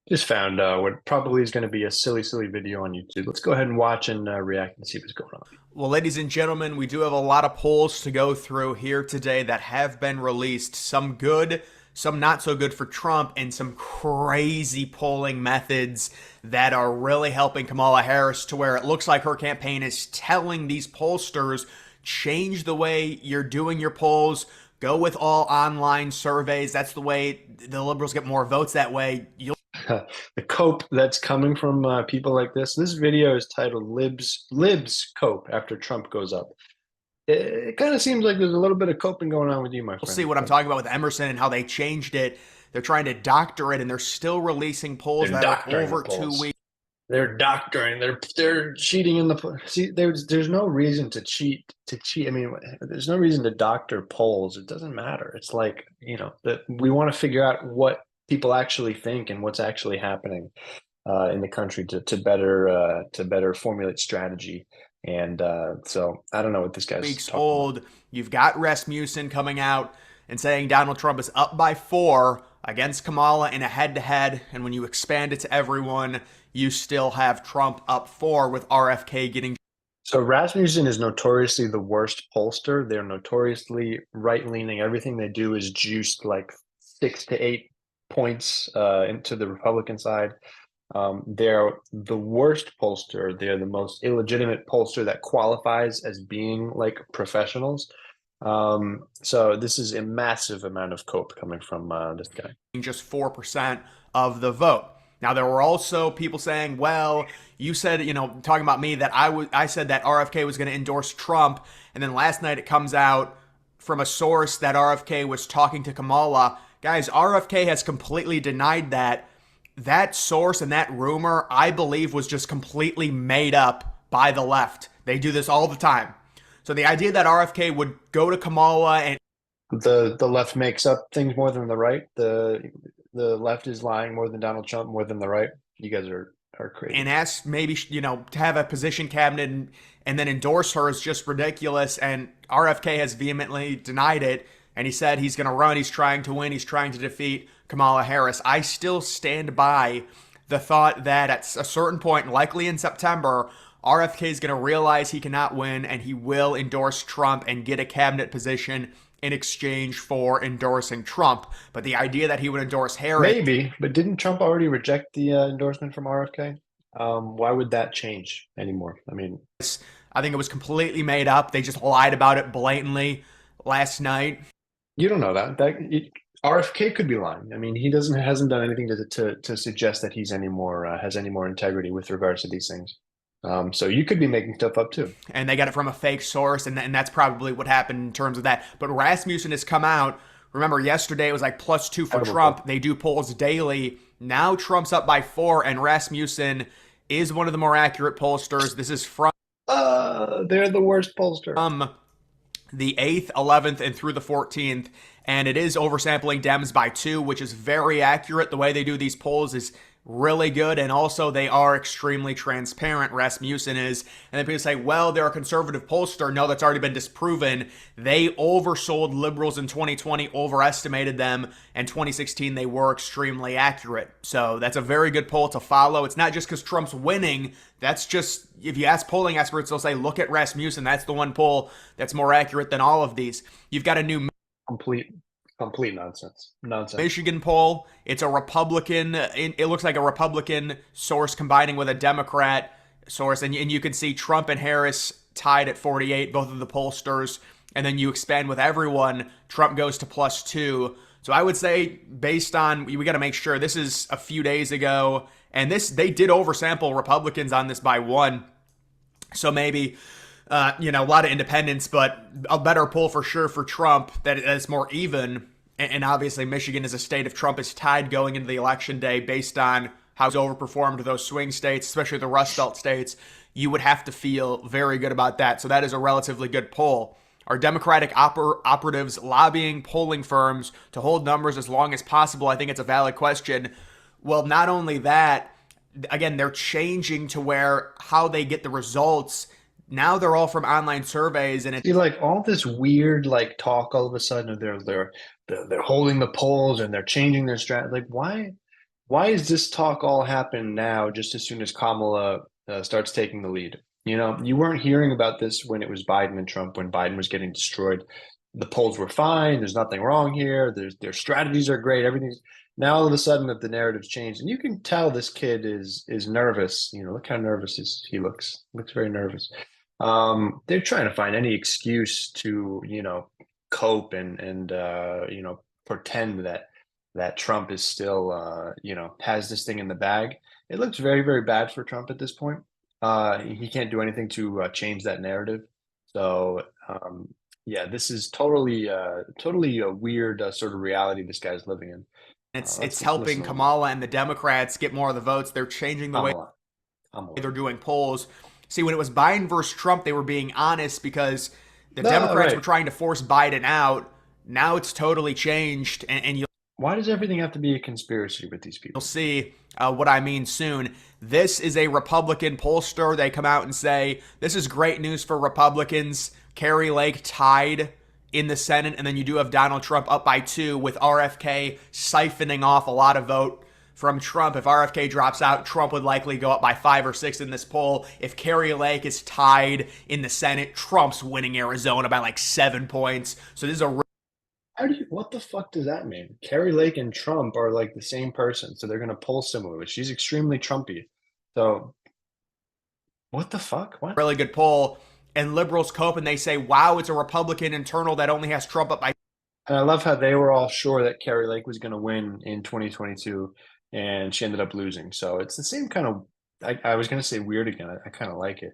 Just found what probably is going to be a silly video on YouTube. Let's go ahead and watch and react and see what's going on. Well, ladies and gentlemen, we do have a lot of polls to go through here today that have been released. Some good, some not so good for Trump, and some crazy polling methods that are really helping Kamala Harris to where it looks like her campaign is telling these pollsters, change the way you're doing your polls. Go with all online surveys. That's the way the liberals get more votes that way. You'll The cope that's coming from people like this. This video is titled "Libs Cope" after Trump goes up. It kind of seems like there's a little bit of coping going on with you, my see friend. what I'm talking about with Emerson and how they changed it. They're trying to doctor it, and they're still releasing polls They're that are doctoring the over two polls. weeks. They're doctoring. They're cheating in the see. There's no reason to cheat. I mean, there's no reason to doctor polls. It doesn't matter. It's like that we want to figure out what people actually think and what's actually happening in the country to better formulate strategy. And so I don't know what this guy's Weeks talking about. old. You've got Rasmussen coming out and saying Donald Trump is up by 4 against Kamala in a head-to-head, and when you expand it to everyone, you still have Trump up 4 with RFK getting. So Rasmussen is notoriously the worst pollster. They're notoriously right-leaning. Everything they do is juiced like 6 to 8 points into the Republican side. They're the worst pollster. They're the most illegitimate pollster that qualifies as being like professionals. So this is a massive amount of cope coming from this guy. Just 4% of the vote. Now there were also people saying, "Well, you said, talking about me that I said that RFK was going to endorse Trump, and then last night it comes out from a source that RFK was talking to Kamala." Guys, RFK has completely denied that. That source and that rumor, I believe, was just completely made up by the left. They do this all the time. So the idea that RFK would go to Kamala and The left makes up things more than the right. The left is lying more than Donald Trump, more than the right. You guys are crazy. ask maybe to have a position cabinet and then endorse her is just ridiculous. And RFK has vehemently denied it. And he said he's going to run. He's trying to win. He's trying to defeat Kamala Harris. I still stand by the thought that at a certain point, likely in September, RFK is going to realize he cannot win and he will endorse Trump and get a cabinet position in exchange for endorsing Trump. But the idea that he would endorse Harris, Maybe, but didn't Trump already reject the endorsement from RFK? Why would that change anymore? I mean, I think it was completely made up. They just lied about it blatantly last night. you don't know RFK could be lying. I mean, he doesn't hasn't done anything to suggest that he's any more has any more integrity with regards to these things. So you could be making stuff up too. And they got it from a fake source, and that's probably what happened in terms of that. But Rasmussen has come out. Remember, yesterday it was like +2 for Terrible Trump. poll. They do polls daily. Now Trump's up by 4, and Rasmussen is one of the more accurate pollsters. This is from They're the worst pollster. the 8th, 11th, and through the 14th. And it is oversampling Dems by 2, which is very accurate. The way they do these polls is really good, and also they are extremely transparent. Rasmussen is. And then people say, well, they're a conservative pollster. No, that's already been disproven. They oversold liberals in 2020, overestimated them. And 2016, they were extremely accurate. So that's a very good poll to follow. It's not just because Trump's winning. That's just, if you ask polling experts, they'll say, look at Rasmussen. That's the one poll that's more accurate than all of these. You've got a new Complete complete nonsense. Michigan poll. It's a Republican. It looks like a Republican source combining with a Democrat source, and you can see Trump and Harris tied at 48, both of the pollsters. And then you expand with everyone. Trump goes to +2. So I would say, based on, we got to make sure this is a few days ago, and they did oversample Republicans on this by 1. So maybe a lot of independents, but a better poll for sure for Trump that is more even. And obviously, Michigan is a state if Trump is tied going into the election day based on how he's overperformed those swing states, especially the Rust Belt states. You would have to feel very good about that. So that is a relatively good poll. Are Democratic operatives lobbying polling firms to hold numbers as long as possible? I think it's a valid question. Well, not only that, again, they're changing to where how they get the results. Now they're all from online surveys, and See, like all this weird like talk all of a sudden they're holding the polls and they're changing their strategy. Like, why? why is this talk all happen now, just as soon as Kamala starts taking the lead? You know, you weren't hearing about this when it was Biden and Trump, when Biden was getting destroyed. The polls were fine. There's nothing wrong here. Their strategies are great. Everything's now all of a sudden that the narrative's changed, and you can tell this kid is nervous. You know, look how nervous he looks. Looks very nervous. They're trying to find any excuse to, cope and pretend that Trump is still, has this thing in the bag. It looks very, very bad for Trump at this point. He can't do anything to change that narrative. So, yeah, this is totally a weird sort of reality this guy's living in. It's Let's helping listen to him. Kamala and the Democrats get more of the votes. They're changing the way Kamala, Kamala. they're doing polls. See, when it was Biden versus Trump, they were being honest because the No, Democrats were right. trying to force Biden out. Now it's totally changed, and Why does everything have to be a conspiracy with these you'll people? see what I mean soon. This is a Republican pollster. They come out and say, this is great news for Republicans. Kerry Lake tied in the Senate, and then you do have Donald Trump up by 2 with RFK siphoning off a lot of vote from Trump. If RFK drops out, Trump would likely go up by 5 or 6 in this poll. If Kerry Lake is tied in the Senate, Trump's winning Arizona by like 7 points. So this is a What the fuck does that mean? Carrie Lake and Trump are like the same person, so they're gonna poll similarly. She's extremely Trumpy. So what the fuck? What? really good poll. And liberals cope and they say, wow, it's a Republican internal that only has Trump up by. And I love how they were all sure that Carrie Lake was gonna win in 2022, and she ended up losing. So it's the same kind of. I was gonna say weird again. I kind of like it.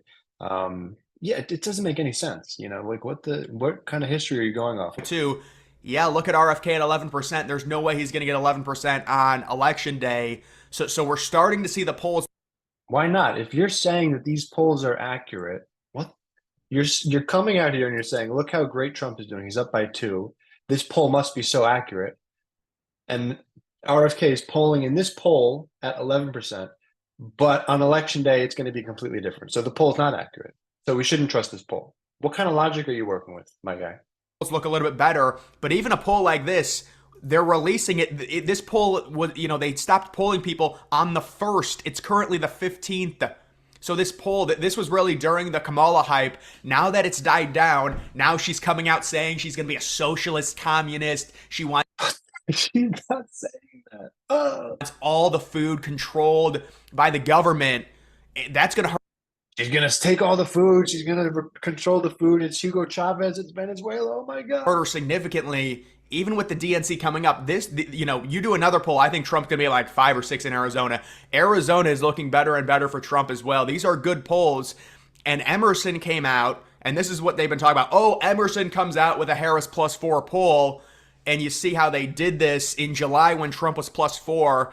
Yeah, it doesn't make any sense. Like what kind of history are you going off of? Two. Yeah, look at RFK at 11%. There's no way he's going to get 11% on election day. So we're starting to see the polls Why not? If you're saying that these polls are accurate, what you're coming out here and you're saying, look how great Trump is doing. He's up by 2. This poll must be so accurate. And RFK is polling in this poll at 11%, but on election day it's going to be completely different. So the poll's not accurate. So we shouldn't trust this poll. What kind of logic are you working with, my guy? look a little bit better. But even a poll like this, they're releasing it. This poll was, they stopped polling people on the 1st. It's currently the 15th. So this poll, this was really during the Kamala hype. Now that it's died down, now she's coming out saying she's going to be a socialist communist. She wants She's not saying that. all the food controlled by the government. That's going to hurt She's gonna take all the food. She's gonna control the food. It's Hugo Chavez. It's Venezuela. Oh my god! her significantly. Even with the DNC coming up, you do another poll. I think Trump's going to be like 5 or 6 in Arizona. Arizona is looking better and better for Trump as well. These are good polls. And Emerson came out, and this is what they've been talking about. Oh, Emerson comes out with a Harris +4 poll, and you see how they did this in July when Trump was +4.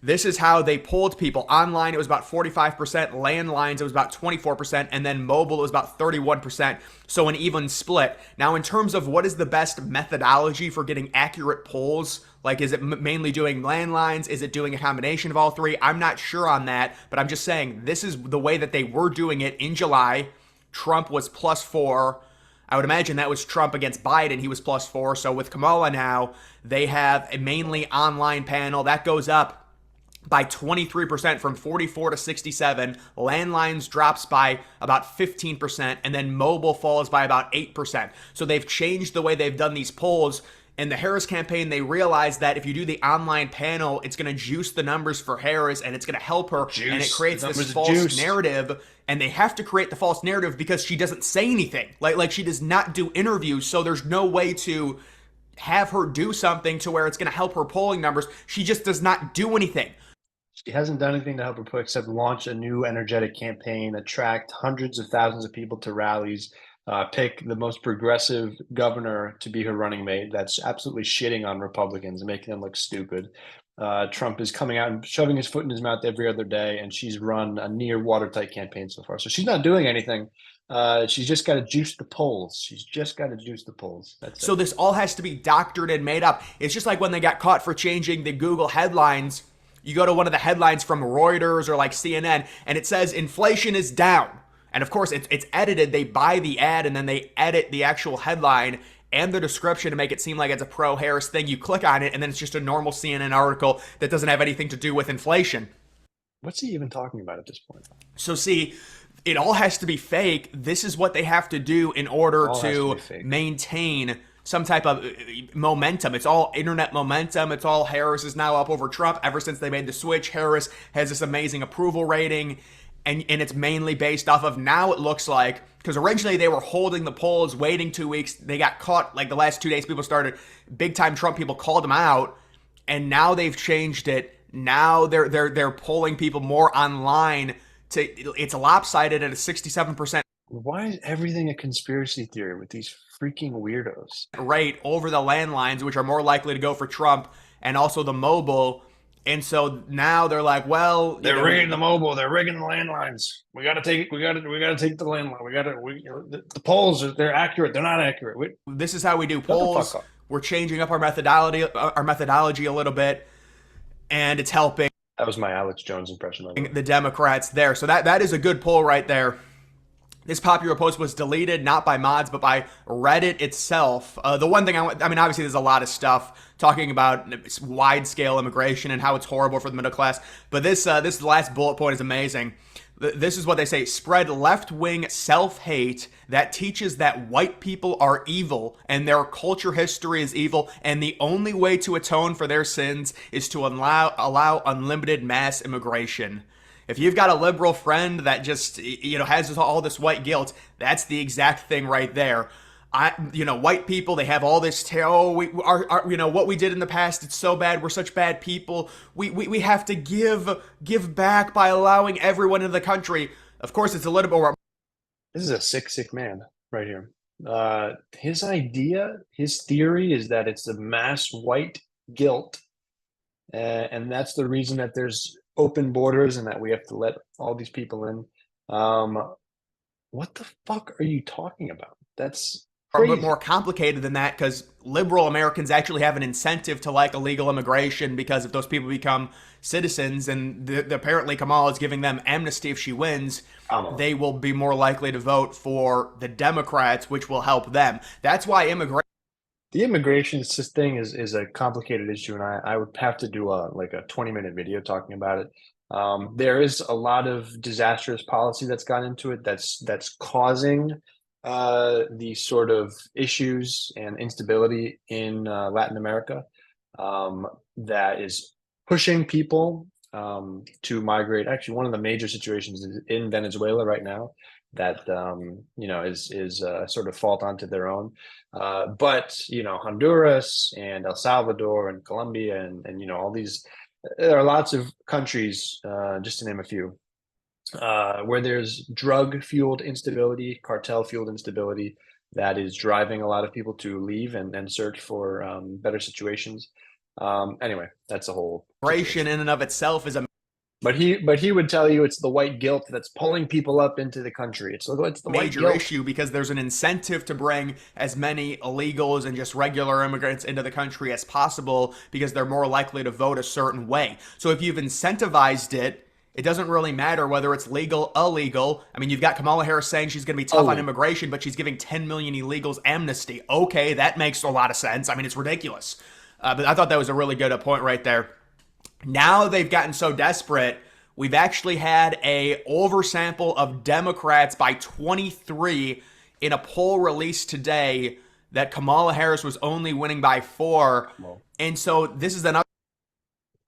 This is how they polled people. Online, it was about 45%. Landlines, it was about 24%. And then mobile, it was about 31%. So an even split. Now, in terms of what is the best methodology for getting accurate polls, like is it mainly doing landlines? Is it doing a combination of all three? I'm not sure on that. But I'm just saying this is the way that they were doing it in July. Trump was +4. I would imagine that was Trump against Biden. He was +4. So with Kamala now, they have a mainly online panel that goes up by 23% from 44 to 67. Landlines drops by about 15%, and then mobile falls by about 8%. So they've changed the way they've done these polls. In the Harris campaign, they realized that if you do the online panel, it's going to juice the numbers for Harris and it's going to help her. Juice. And it creates The this numbers are false juiced. narrative. And they have to create the false narrative because she doesn't say anything. Like she does not do interviews. So there's no way to have her do something to where it's going to help her polling numbers. She just does not do anything. She hasn't done anything to help her put except launch a new energetic campaign, attract hundreds of thousands of people to rallies, pick the most progressive governor to be her running mate. That's absolutely shitting on Republicans and making them look stupid. Trump is coming out and shoving his foot in his mouth every other day, and she's run a near watertight campaign so far. So she's not doing anything. She's just got to juice the polls. She's just got to juice the polls. That's So it. this all has to be doctored and made up. It's just like when they got caught for changing the Google headlines. You go to one of the headlines from Reuters or like CNN, and it says inflation is down. And of course, it's edited. They buy the ad and then they edit the actual headline. and the description to make it seem like it's a pro-Harris thing. You click on it, and then it's just a normal CNN article that doesn't have anything to do with inflation. What's he even talking about at this point? So see, it all has to be fake. This is what they have to do in order All has to to be fake. maintain some type of momentum. It's all internet momentum. It's all Harris is now up over Trump. Ever since they made the switch, Harris has this amazing approval rating. And it's mainly based off of now it looks like, because originally they were holding the polls, waiting 2 weeks. They got caught like the last 2 days. People started, big time Trump people called them out. And now they've changed it. Now they're polling people more online to, it's lopsided at a 67% Why is everything a conspiracy theory with these freaking weirdos? rate over the landlines, which are more likely to go for Trump, and also the mobile. And so now they're like, well, They're rigging the mobile. They're rigging the landlines. We got to take. We got to take the landline. The polls. They're accurate. They're not accurate. This is how we do Shut the polls. fuck up. We're changing up our methodology a little bit, and it's helping That was my Alex Jones impression of it. the Democrats there. So that is a good poll right there. This popular post was deleted not by mods but by Reddit itself. The one thing I mean, obviously there's a lot of stuff talking about wide scale immigration and how it's horrible for the middle class. But this last bullet point is amazing. This is what they say: spread left-wing self-hate that teaches that white people are evil and their culture history is evil, and the only way to atone for their sins is to allow unlimited mass immigration. If you've got a liberal friend that just has all this white guilt, that's the exact thing right there. White people, they have all this what we did in the past, it's so bad, we're such bad people, we have to give back by allowing everyone into the country. Of course, it's a little bit more. This is a sick man right here. His idea, his theory is that it's the mass white guilt, and that's the reason that there's open borders and that we have to let all these people in. What the fuck are you talking about? That's A crazy. bit more complicated than that, because liberal Americans actually have an incentive to like illegal immigration, because if those people become citizens, and apparently Kamala is giving them amnesty if she wins, they will be more likely to vote for the Democrats, which will help them. That's why The immigration thing is a complicated issue, and I would have to do a 20-minute video talking about it. There is a lot of disastrous policy that's gone into it that's causing these sort of issues and instability in Latin America, that is pushing people to migrate. Actually, one of the major situations is in Venezuela right now that is sort of fault onto their own. But Honduras and El Salvador and Colombia and all these, there are lots of countries, just to name a few, where there's drug-fueled instability, cartel-fueled instability that is driving a lot of people to leave and search for better situations. Anyway, that's a whole immigration in and of itself is a But he would tell you it's the white guilt that's pulling people up into the country. It's the white major guilt. issue, because there's an incentive to bring as many illegals and just regular immigrants into the country as possible, because they're more likely to vote a certain way. So if you've incentivized it, it doesn't really matter whether it's legal, illegal. I mean, you've got Kamala Harris saying she's going to be tough on immigration, but she's giving 10 million illegals amnesty. Okay, that makes a lot of sense. I mean, it's ridiculous. But I thought that was a really good point right there. Now they've gotten so desperate, we've actually had a oversample of Democrats by 23 in a poll released today that Kamala Harris was only winning by 4. And so this is another.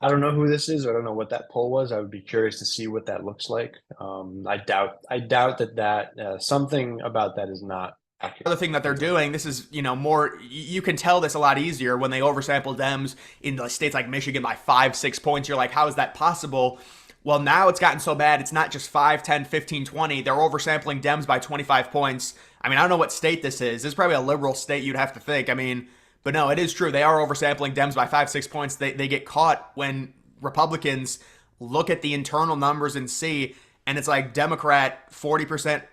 I don't know who this is. I don't know what that poll was. I would be curious to see what that looks like. I doubt that something about that is not accurate. Other thing that they're doing, this is, more, you can tell this a lot easier when they oversample Dems in states like Michigan by 5-6 points. You're like, how is that possible? Well, now it's gotten so bad, it's not just 5, 10, 15, 20. They're oversampling Dems by 25 points. I mean, I don't know what state this is. This is probably a liberal state, you'd have to think. I mean, but no, it is true. They are oversampling Dems by 5-6 points. They get caught when Republicans look at the internal numbers and see, and it's like Democrat 40%,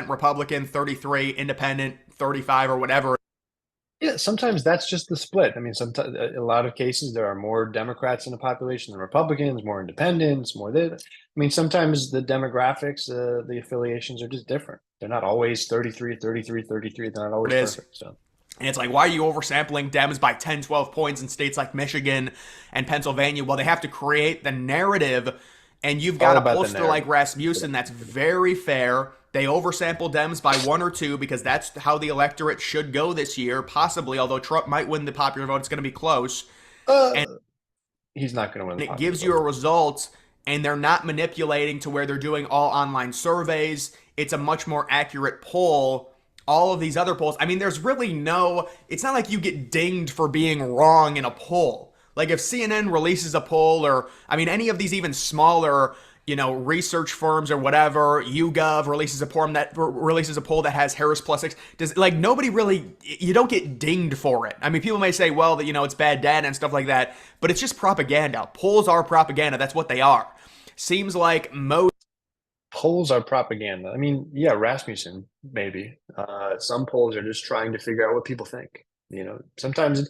Republican 33, Independent 35, or whatever. Yeah, sometimes that's just the split. I mean, sometimes in a lot of cases there are more Democrats in the population than Republicans, more independents, more this. I mean, sometimes the demographics, the affiliations are just different. They're not always 33, 33, 33. They're not always perfect. So And it's like, why are you oversampling Dems by 10, 12 points in states like Michigan and Pennsylvania? Well, they have to create the narrative, and you've got All a about the pollster like narrative. Rasmussen that's very fair. They oversample Dems by one or two because that's how the electorate should go this year, possibly, although Trump might win the popular vote. It's going to be close. And Uh, he's not going to win the it popular gives you a vote. result, and they're not manipulating to where they're doing all online surveys. It's a much more accurate poll. All of these other polls, I mean, there's really no, it's not like you get dinged for being wrong in a poll. Like if CNN releases a poll, or I mean any of these even smaller, research firms or whatever, YouGov releases a poll that has Harris plus 6. Does, like, nobody really, you don't get dinged for it. I mean, people may say, well, that it's bad data and stuff like that, but it's just propaganda. Polls are propaganda. That's what they are. Seems like most Polls are propaganda. I mean, yeah, Rasmussen, maybe. Some polls are just trying to figure out what people think. Sometimes,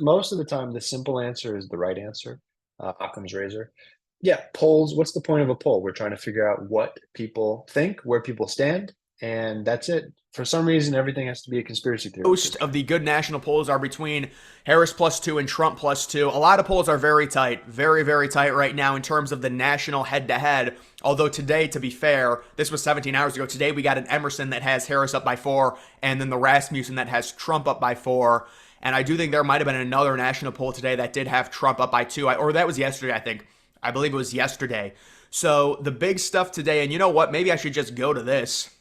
most of the time, the simple answer is the right answer. Occam's razor. Yeah, polls. What's the point of a poll? We're trying to figure out what people think, where people stand, and that's it. For some reason, everything has to be a conspiracy theory with most this of guy. the good national polls are between Harris plus 2 and Trump plus 2. A lot of polls are very tight, very, very tight right now in terms of the national head to head. Although today, to be fair, this was 17 hours ago. Today, we got an Emerson that has Harris up by 4, and then the Rasmussen that has Trump up by 4. And I do think there might have been another national poll today that did have Trump up by 2, or that was yesterday, I think. I believe it was yesterday. So the big stuff today, and you know what? Maybe I should just go to this.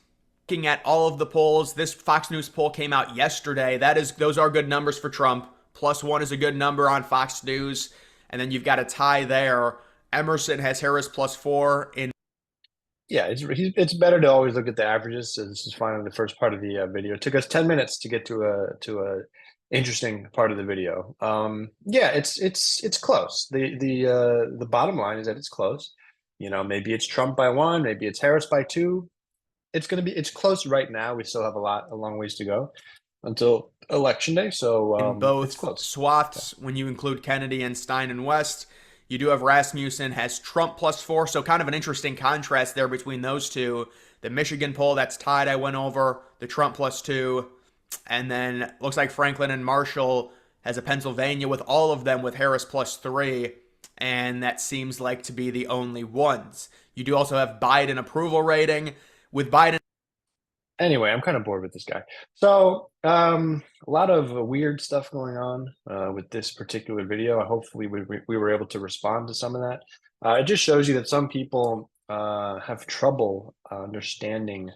Looking at all of the polls, this Fox News poll came out yesterday. Those are good numbers for Trump. +1 is a good number on Fox News, and then you've got a tie there. Emerson has Harris +4 in. Yeah, it's better to always look at the averages. So this is finally the first part of the video. It took us 10 minutes to get to a interesting part of the video. Yeah, it's close. The bottom line is that it's close. Maybe it's Trump by 1, maybe it's Harris by 2. It's close right now. We still have a long ways to go until election day. So In it's both close. Yeah. swaths when you include Kennedy and Stein and West. You do have Rasmussen has Trump +4, so kind of an interesting contrast there between those two. The Michigan poll that's tied, I went over the Trump +2, and then looks like Franklin and Marshall has a Pennsylvania with all of them with Harris +3, and that seems like to be the only ones. You do also have Biden approval rating with Biden. Anyway, I'm kind of bored with this guy. So, a lot of weird stuff going on with this particular video. Hopefully, we were able to respond to some of that. It just shows you that some people have trouble understanding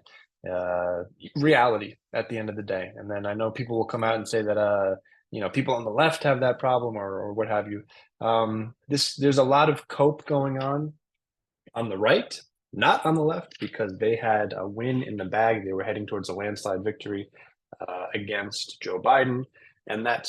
reality at the end of the day. And then I know people will come out and say that people on the left have that problem or what have you. There's a lot of cope going on the right, not on the left, because they had a win in the bag. They were heading towards a landslide victory against Joe Biden. And that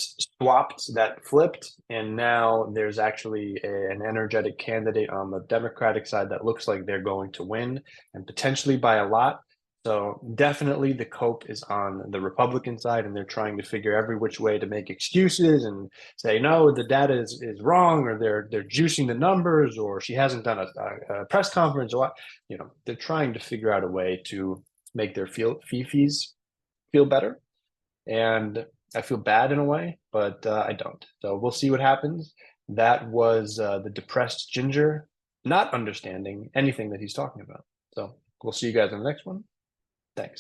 flipped. And now there's actually an energetic candidate on the Democratic side that looks like they're going to win, and potentially by a lot. So definitely the cope is on the Republican side, and they're trying to figure every which way to make excuses and say, no, the data is wrong, or they're juicing the numbers, or she hasn't done a press conference, or they're trying to figure out a way to make their fifis feel better. And I feel bad in a way, but I don't. So we'll see what happens. That was the depressed ginger not understanding anything that he's talking about. So we'll see you guys in the next one. Thanks.